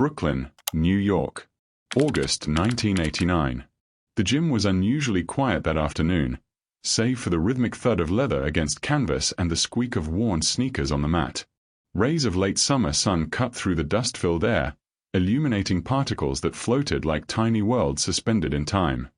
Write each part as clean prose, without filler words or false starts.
Brooklyn, New York. August 1989. The gym was unusually quiet that afternoon, save for the rhythmic thud of leather against canvas and the squeak of worn sneakers on the mat. Rays of late summer sun cut through the dust-filled air, illuminating particles that floated like tiny worlds suspended in time.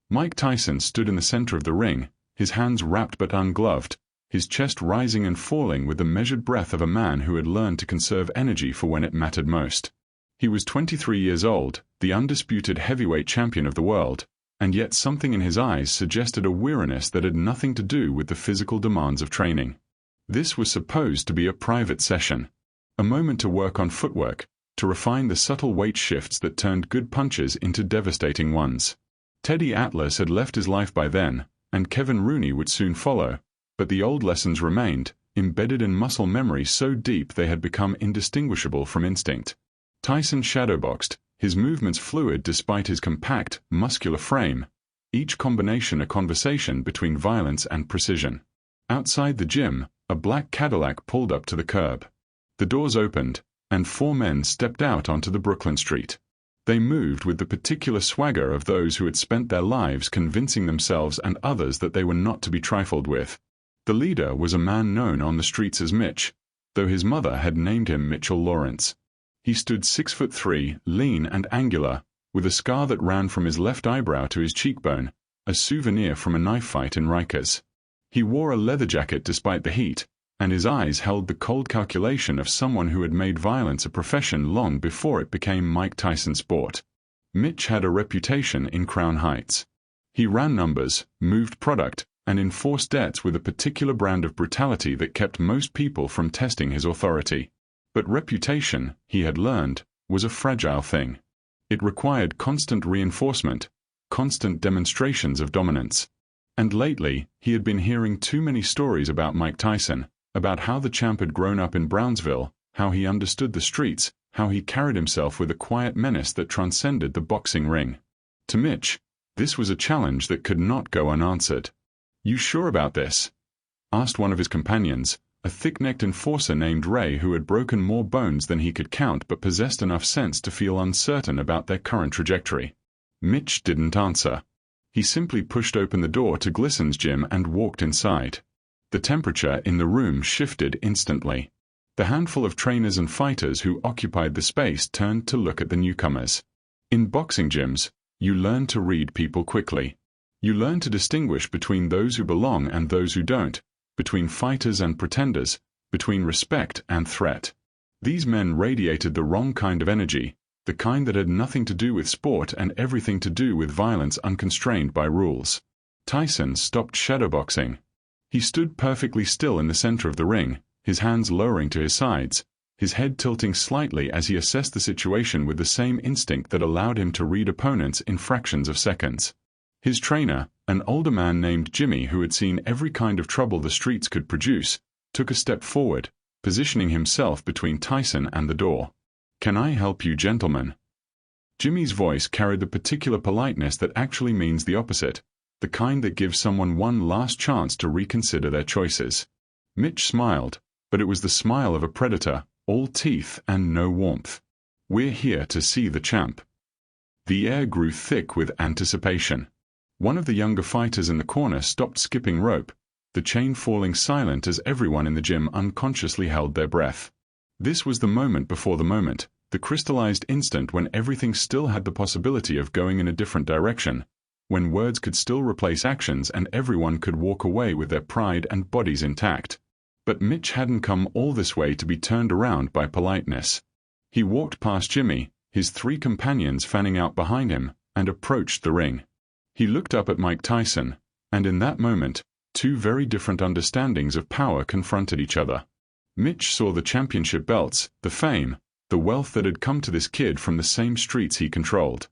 Mike Tyson stood in the center of the ring, his hands wrapped but ungloved, his chest rising and falling with the measured breath of a man who had learned to conserve energy for when it mattered most. He was 23 years old, the undisputed heavyweight champion of the world, and yet something in his eyes suggested a weariness that had nothing to do with the physical demands of training. This was supposed to be a private session, a moment to work on footwork, to refine the subtle weight shifts that turned good punches into devastating ones. Teddy Atlas had left his life by then, and Kevin Rooney would soon follow, but the old lessons remained, embedded in muscle memory so deep they had become indistinguishable from instinct. Tyson shadowboxed, his movements fluid despite his compact, muscular frame, each combination a conversation between violence and precision. Outside the gym, a black Cadillac pulled up to the curb. The doors opened, and 4 men stepped out onto the Brooklyn street. They moved with the particular swagger of those who had spent their lives convincing themselves and others that they were not to be trifled with. The leader was a man known on the streets as Mitch, though his mother had named him Mitchell Lawrence. He stood 6'3", lean and angular, with a scar that ran from his left eyebrow to his cheekbone, a souvenir from a knife fight in Rikers. He wore a leather jacket despite the heat, and his eyes held the cold calculation of someone who had made violence a profession long before it became Mike Tyson's sport. Mitch had a reputation in Crown Heights. He ran numbers, moved product, and enforced debts with a particular brand of brutality that kept most people from testing his authority. But reputation, he had learned, was a fragile thing. It required constant reinforcement, constant demonstrations of dominance. And lately, he had been hearing too many stories about Mike Tyson, about how the champ had grown up in Brownsville, how he understood the streets, how he carried himself with a quiet menace that transcended the boxing ring. To Mitch, this was a challenge that could not go unanswered. "You sure about this?" asked one of his companions, a thick-necked enforcer named Ray who had broken more bones than he could count but possessed enough sense to feel uncertain about their current trajectory. Mitch didn't answer. He simply pushed open the door to Glisson's gym and walked inside. The temperature in the room shifted instantly. The handful of trainers and fighters who occupied the space turned to look at the newcomers. In boxing gyms, you learn to read people quickly. You learn to distinguish between those who belong and those who don't, between fighters and pretenders, between respect and threat. These men radiated the wrong kind of energy, the kind that had nothing to do with sport and everything to do with violence unconstrained by rules. Tyson stopped shadowboxing. He stood perfectly still in the center of the ring, his hands lowering to his sides, his head tilting slightly as he assessed the situation with the same instinct that allowed him to read opponents in fractions of seconds. His trainer, an older man named Jimmy who had seen every kind of trouble the streets could produce, took a step forward, positioning himself between Tyson and the door. "Can I help you, gentlemen?" Jimmy's voice carried the particular politeness that actually means the opposite, the kind that gives someone one last chance to reconsider their choices. Mitch smiled, but it was the smile of a predator, all teeth and no warmth. "We're here to see the champ." The air grew thick with anticipation. One of the younger fighters in the corner stopped skipping rope, the chain falling silent as everyone in the gym unconsciously held their breath. This was the moment before the moment, the crystallized instant when everything still had the possibility of going in a different direction, when words could still replace actions and everyone could walk away with their pride and bodies intact. But Mitch hadn't come all this way to be turned around by politeness. He walked past Jimmy, his 3 companions fanning out behind him, and approached the ring. He looked up at Mike Tyson, and in that moment, 2 very different understandings of power confronted each other. Mitch saw the championship belts, the fame, the wealth that had come to this kid from the same streets he controlled.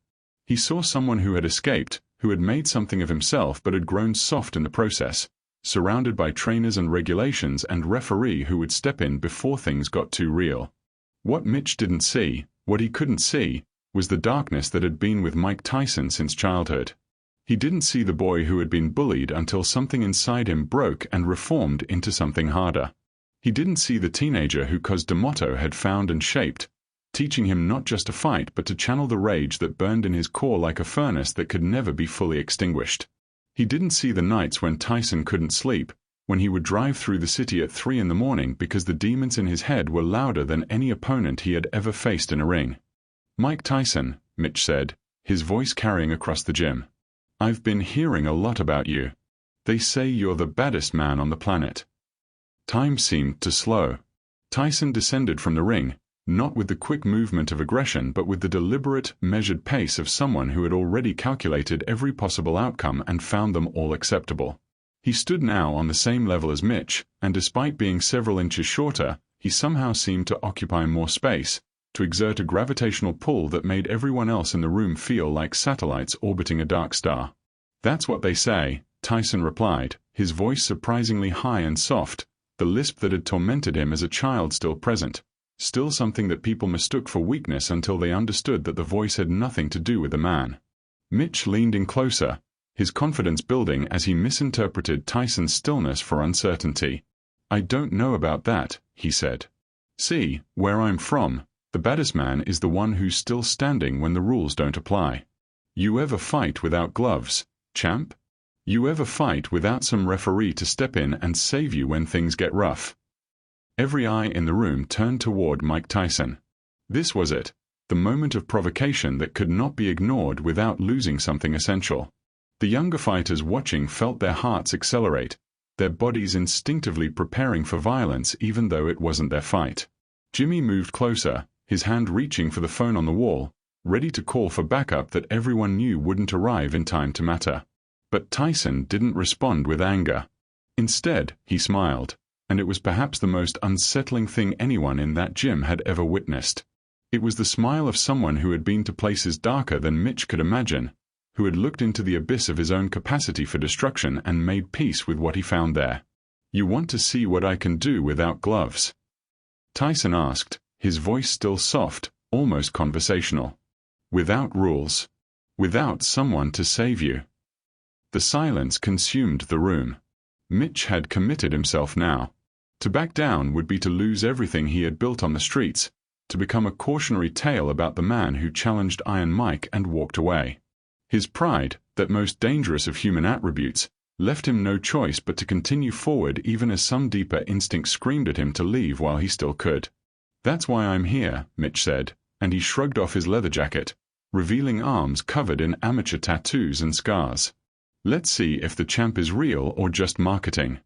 He saw someone who had escaped, who had made something of himself but had grown soft in the process, surrounded by trainers and regulations and referee who would step in before things got too real. What Mitch didn't see, what he couldn't see, was the darkness that had been with Mike Tyson since childhood. He didn't see the boy who had been bullied until something inside him broke and reformed into something harder. He didn't see the teenager who Cosdemoto had found and shaped, teaching him not just to fight but to channel the rage that burned in his core like a furnace that could never be fully extinguished. He didn't see the nights when Tyson couldn't sleep, when he would drive through the city at 3 in the morning because the demons in his head were louder than any opponent he had ever faced in a ring. "Mike Tyson," Mitch said, his voice carrying across the gym. "I've been hearing a lot about you. They say you're the baddest man on the planet." Time seemed to slow. Tyson descended from the ring, not with the quick movement of aggression but with the deliberate, measured pace of someone who had already calculated every possible outcome and found them all acceptable. He stood now on the same level as Mitch, and despite being several inches shorter, he somehow seemed to occupy more space, to exert a gravitational pull that made everyone else in the room feel like satellites orbiting a dark star. "That's what they say," Tyson replied, his voice surprisingly high and soft, the lisp that had tormented him as a child still present, still something that people mistook for weakness until they understood that the voice had nothing to do with the man. Mitch leaned in closer, his confidence building as he misinterpreted Tyson's stillness for uncertainty. "I don't know about that," he said. "See, where I'm from, the baddest man is the one who's still standing when the rules don't apply. You ever fight without gloves, champ? You ever fight without some referee to step in and save you when things get rough?" Every eye in the room turned toward Mike Tyson. This was it, the moment of provocation that could not be ignored without losing something essential. The younger fighters watching felt their hearts accelerate, their bodies instinctively preparing for violence even though it wasn't their fight. Jimmy moved closer, his hand reaching for the phone on the wall, ready to call for backup that everyone knew wouldn't arrive in time to matter. But Tyson didn't respond with anger. Instead, he smiled, and it was perhaps the most unsettling thing anyone in that gym had ever witnessed. It was the smile of someone who had been to places darker than Mitch could imagine, who had looked into the abyss of his own capacity for destruction and made peace with what he found there. "You want to see what I can do without gloves?" Tyson asked, his voice still soft, almost conversational. "Without rules? Without someone to save you?" The silence consumed the room. Mitch had committed himself now. To back down would be to lose everything he had built on the streets, to become a cautionary tale about the man who challenged Iron Mike and walked away. His pride, that most dangerous of human attributes, left him no choice but to continue forward even as some deeper instinct screamed at him to leave while he still could. "That's why I'm here," Mitch said, and he shrugged off his leather jacket, revealing arms covered in amateur tattoos and scars. "Let's see if the champ is real or just marketing."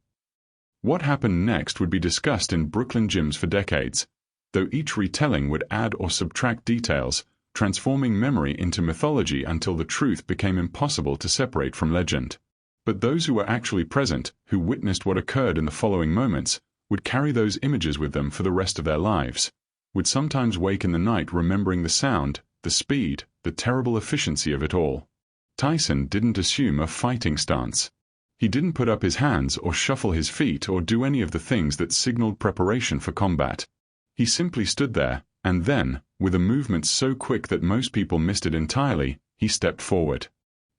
What happened next would be discussed in Brooklyn gyms for decades, though each retelling would add or subtract details, transforming memory into mythology until the truth became impossible to separate from legend. But those who were actually present, who witnessed what occurred in the following moments, would carry those images with them for the rest of their lives, would sometimes wake in the night remembering the sound, the speed, the terrible efficiency of it all. Tyson didn't assume a fighting stance. He didn't put up his hands or shuffle his feet or do any of the things that signaled preparation for combat. He simply stood there, and then, with a movement so quick that most people missed it entirely, he stepped forward.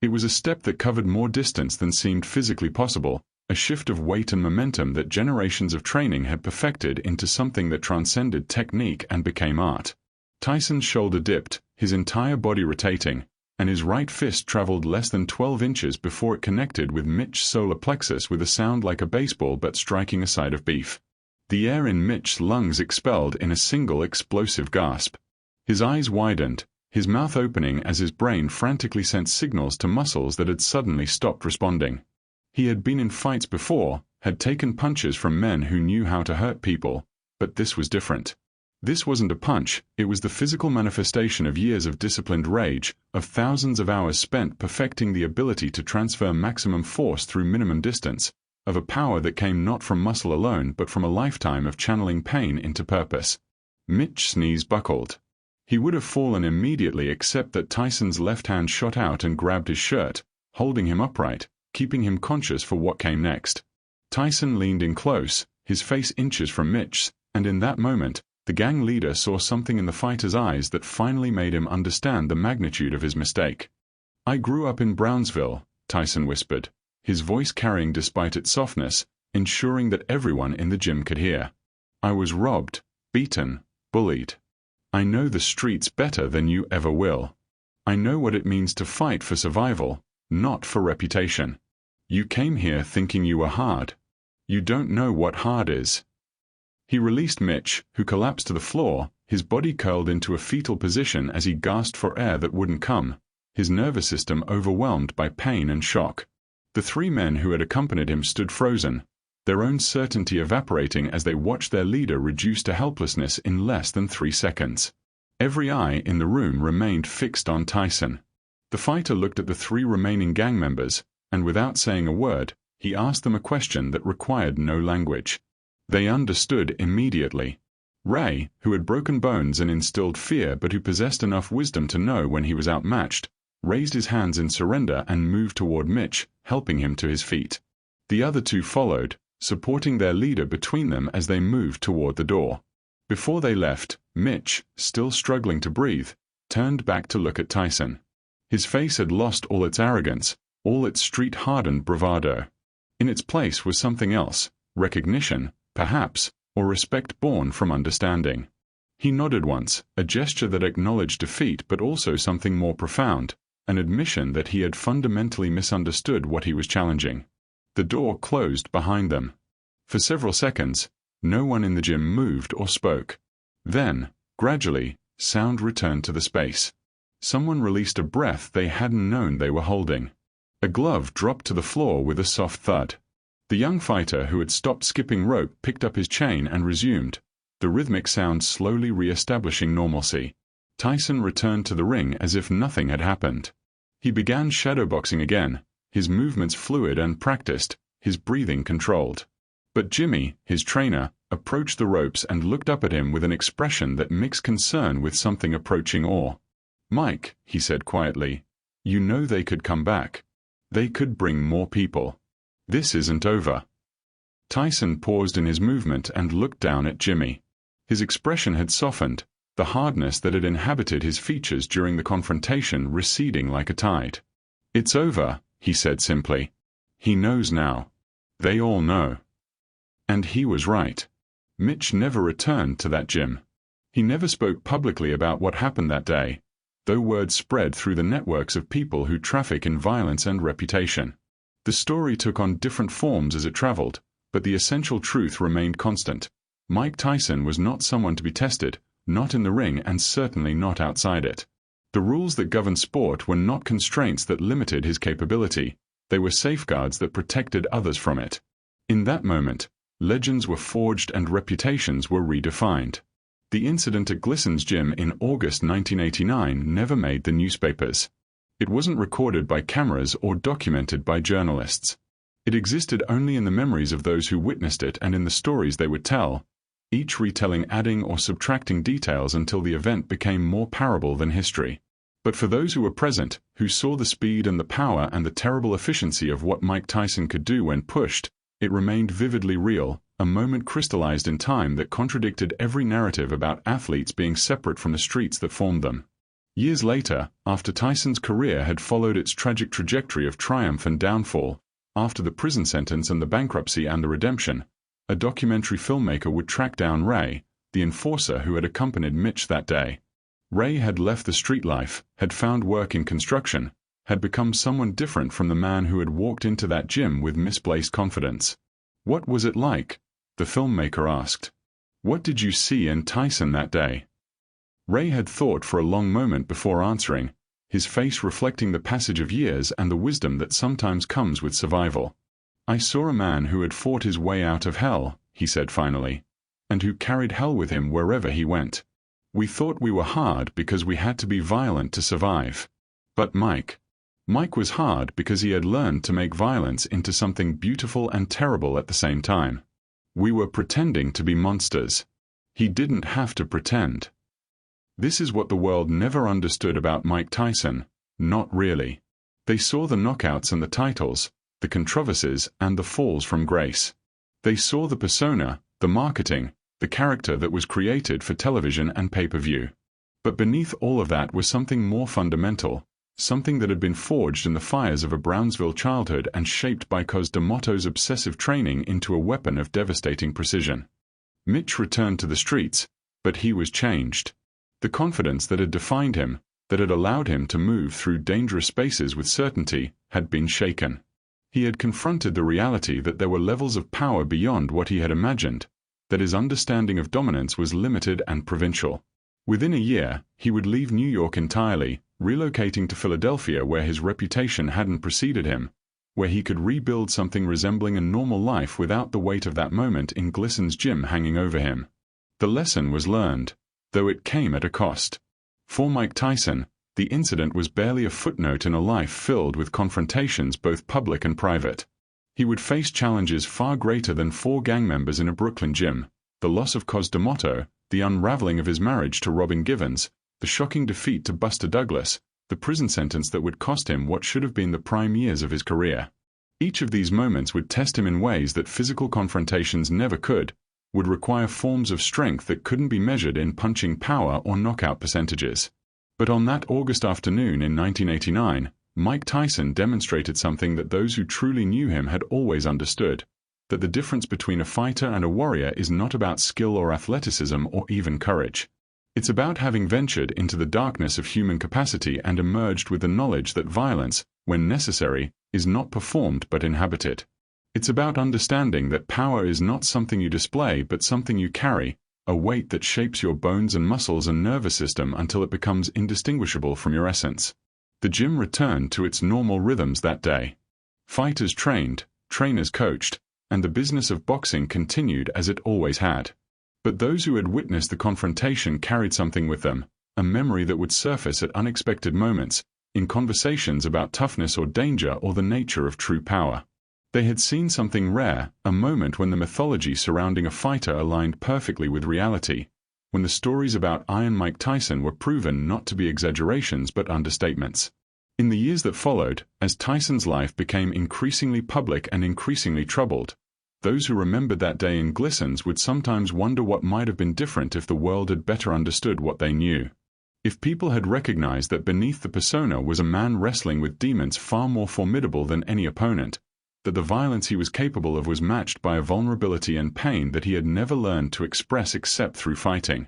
It was a step that covered more distance than seemed physically possible, a shift of weight and momentum that generations of training had perfected into something that transcended technique and became art. Tyson's shoulder dipped, his entire body rotating, and his right fist traveled less than 12 inches before it connected with Mitch's solar plexus with a sound like a baseball bat striking a side of beef. The air in Mitch's lungs expelled in a single explosive gasp. His eyes widened, his mouth opening as his brain frantically sent signals to muscles that had suddenly stopped responding. He had been in fights before, had taken punches from men who knew how to hurt people, but this was different. This wasn't a punch, it was the physical manifestation of years of disciplined rage, of thousands of hours spent perfecting the ability to transfer maximum force through minimum distance, of a power that came not from muscle alone but from a lifetime of channeling pain into purpose. Mitch's knees buckled. He would have fallen immediately except that Tyson's left hand shot out and grabbed his shirt, holding him upright, keeping him conscious for what came next. Tyson leaned in close, his face inches from Mitch's, and in that moment, the gang leader saw something in the fighter's eyes that finally made him understand the magnitude of his mistake. "I grew up in Brownsville," Tyson whispered, his voice carrying despite its softness, ensuring that everyone in the gym could hear. "I was robbed, beaten, bullied. I know the streets better than you ever will. I know what it means to fight for survival, not for reputation. You came here thinking you were hard. You don't know what hard is." He released Mitch, who collapsed to the floor, his body curled into a fetal position as he gasped for air that wouldn't come, his nervous system overwhelmed by pain and shock. The three men who had accompanied him stood frozen, their own certainty evaporating as they watched their leader reduce to helplessness in less than 3 seconds. Every eye in the room remained fixed on Tyson. The fighter looked at the 3 remaining gang members, and without saying a word, he asked them a question that required no language. They understood immediately. Ray, who had broken bones and instilled fear but who possessed enough wisdom to know when he was outmatched, raised his hands in surrender and moved toward Mitch, helping him to his feet. The other 2 followed, supporting their leader between them as they moved toward the door. Before they left, Mitch, still struggling to breathe, turned back to look at Tyson. His face had lost all its arrogance, all its street-hardened bravado. In its place was something else, recognition, perhaps, or respect born from understanding. He nodded once, a gesture that acknowledged defeat but also something more profound, an admission that he had fundamentally misunderstood what he was challenging. The door closed behind them. For several seconds, no one in the gym moved or spoke. Then, gradually, sound returned to the space. Someone released a breath they hadn't known they were holding. A glove dropped to the floor with a soft thud. The young fighter who had stopped skipping rope picked up his chain and resumed, the rhythmic sound slowly re-establishing normalcy. Tyson returned to the ring as if nothing had happened. He began shadowboxing again, his movements fluid and practiced, his breathing controlled. But Jimmy, his trainer, approached the ropes and looked up at him with an expression that mixed concern with something approaching awe. "Mike," he said quietly, "you know they could come back. They could bring more people. This isn't over." Tyson paused in his movement and looked down at Jimmy. His expression had softened, the hardness that had inhabited his features during the confrontation receding like a tide. "It's over," he said simply. "He knows now. They all know." And he was right. Mitch never returned to that gym. He never spoke publicly about what happened that day, though word spread through the networks of people who traffic in violence and reputation. The story took on different forms as it traveled, but the essential truth remained constant. Mike Tyson was not someone to be tested, not in the ring and certainly not outside it. The rules that governed sport were not constraints that limited his capability, they were safeguards that protected others from it. In that moment, legends were forged and reputations were redefined. The incident at Glisson's gym in August 1989 never made the newspapers. It wasn't recorded by cameras or documented by journalists. It existed only in the memories of those who witnessed it and in the stories they would tell, each retelling adding or subtracting details until the event became more parable than history. But for those who were present, who saw the speed and the power and the terrible efficiency of what Mike Tyson could do when pushed, it remained vividly real, a moment crystallized in time that contradicted every narrative about athletes being separate from the streets that formed them. Years later, after Tyson's career had followed its tragic trajectory of triumph and downfall, after the prison sentence and the bankruptcy and the redemption, a documentary filmmaker would track down Ray, the enforcer who had accompanied Mitch that day. Ray had left the street life, had found work in construction, had become someone different from the man who had walked into that gym with misplaced confidence. "What was it like?" the filmmaker asked. "What did you see in Tyson that day?" Ray had thought for a long moment before answering, his face reflecting the passage of years and the wisdom that sometimes comes with survival. "I saw a man who had fought his way out of hell," he said finally, "and who carried hell with him wherever he went. We thought we were hard because we had to be violent to survive. But Mike was hard because he had learned to make violence into something beautiful and terrible at the same time. We were pretending to be monsters. He didn't have to pretend." This is what the world never understood about Mike Tyson, not really. They saw the knockouts and the titles, the controversies and the falls from grace. They saw the persona, the marketing, the character that was created for television and pay-per-view. But beneath all of that was something more fundamental, something that had been forged in the fires of a Brownsville childhood and shaped by Cos D'Amato's obsessive training into a weapon of devastating precision. Mitch returned to the streets, but he was changed. The confidence that had defined him, that had allowed him to move through dangerous spaces with certainty, had been shaken. He had confronted the reality that there were levels of power beyond what he had imagined, that his understanding of dominance was limited and provincial. Within a year, he would leave New York entirely, relocating to Philadelphia where his reputation hadn't preceded him, where he could rebuild something resembling a normal life without the weight of that moment in Glisson's gym hanging over him. The lesson was learned, though it came at a cost. For Mike Tyson, the incident was barely a footnote in a life filled with confrontations both public and private. He would face challenges far greater than 4 gang members in a Brooklyn gym, the loss of Cos D'Amato, the unraveling of his marriage to Robin Givens, the shocking defeat to Buster Douglas, the prison sentence that would cost him what should have been the prime years of his career. Each of these moments would test him in ways that physical confrontations never could, would require forms of strength that couldn't be measured in punching power or knockout percentages. But on that August afternoon in 1989, Mike Tyson demonstrated something that those who truly knew him had always understood, that the difference between a fighter and a warrior is not about skill or athleticism or even courage. It's about having ventured into the darkness of human capacity and emerged with the knowledge that violence, when necessary, is not performed but inhabited. It's about understanding that power is not something you display but something you carry, a weight that shapes your bones and muscles and nervous system until it becomes indistinguishable from your essence. The gym returned to its normal rhythms that day. Fighters trained, trainers coached, and the business of boxing continued as it always had. But those who had witnessed the confrontation carried something with them, a memory that would surface at unexpected moments, in conversations about toughness or danger or the nature of true power. They had seen something rare, a moment when the mythology surrounding a fighter aligned perfectly with reality, when the stories about Iron Mike Tyson were proven not to be exaggerations but understatements. In the years that followed, as Tyson's life became increasingly public and increasingly troubled, those who remembered that day in Glisson's would sometimes wonder what might have been different if the world had better understood what they knew. If people had recognized that beneath the persona was a man wrestling with demons far more formidable than any opponent, that the violence he was capable of was matched by a vulnerability and pain that he had never learned to express except through fighting.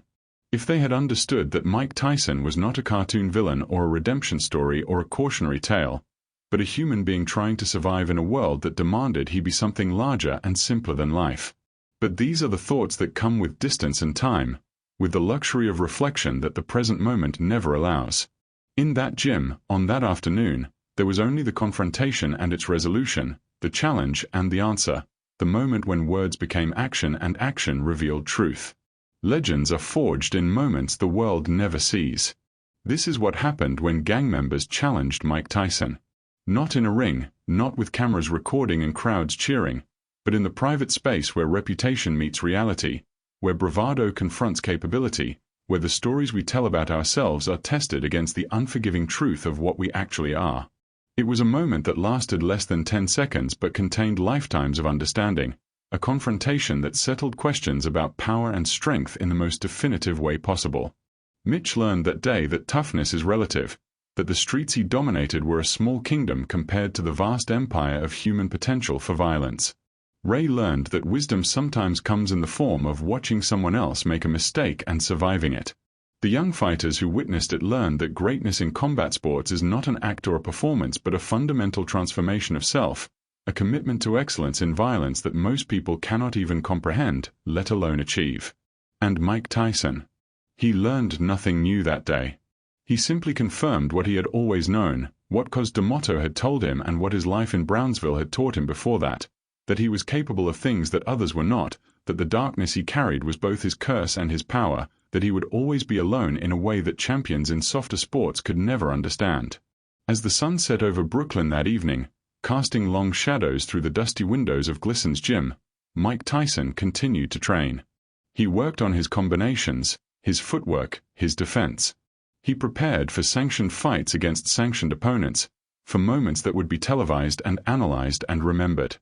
If they had understood that Mike Tyson was not a cartoon villain or a redemption story or a cautionary tale, but a human being trying to survive in a world that demanded he be something larger and simpler than life. But these are the thoughts that come with distance and time, with the luxury of reflection that the present moment never allows. In that gym, on that afternoon, there was only the confrontation and its resolution, the challenge and the answer, the moment when words became action and action revealed truth. Legends are forged in moments the world never sees. This is what happened when gang members challenged Mike Tyson. Not in a ring, not with cameras recording and crowds cheering, but in the private space where reputation meets reality, where bravado confronts capability, where the stories we tell about ourselves are tested against the unforgiving truth of what we actually are. It was a moment that lasted less than 10 seconds but contained lifetimes of understanding, a confrontation that settled questions about power and strength in the most definitive way possible. Mitch learned that day that toughness is relative, that the streets he dominated were a small kingdom compared to the vast empire of human potential for violence. Ray learned that wisdom sometimes comes in the form of watching someone else make a mistake and surviving it. The young fighters who witnessed it learned that greatness in combat sports is not an act or a performance but a fundamental transformation of self, a commitment to excellence in violence that most people cannot even comprehend, let alone achieve. And Mike Tyson. He learned nothing new that day. He simply confirmed what he had always known, what Cos D'Amato had told him and what his life in Brownsville had taught him before that he was capable of things that others were not, that the darkness he carried was both his curse and his power, that he would always be alone in a way that champions in softer sports could never understand. As the sun set over Brooklyn that evening, casting long shadows through the dusty windows of Glisson's gym, Mike Tyson continued to train. He worked on his combinations, his footwork, his defense. He prepared for sanctioned fights against sanctioned opponents, for moments that would be televised and analyzed and remembered.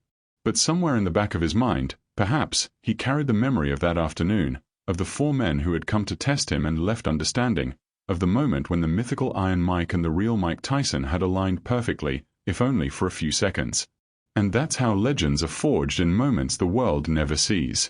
But somewhere in the back of his mind, perhaps, he carried the memory of that afternoon, of the 4 men who had come to test him and left understanding, of the moment when the mythical Iron Mike and the real Mike Tyson had aligned perfectly, if only for a few seconds. And that's how legends are forged in moments the world never sees.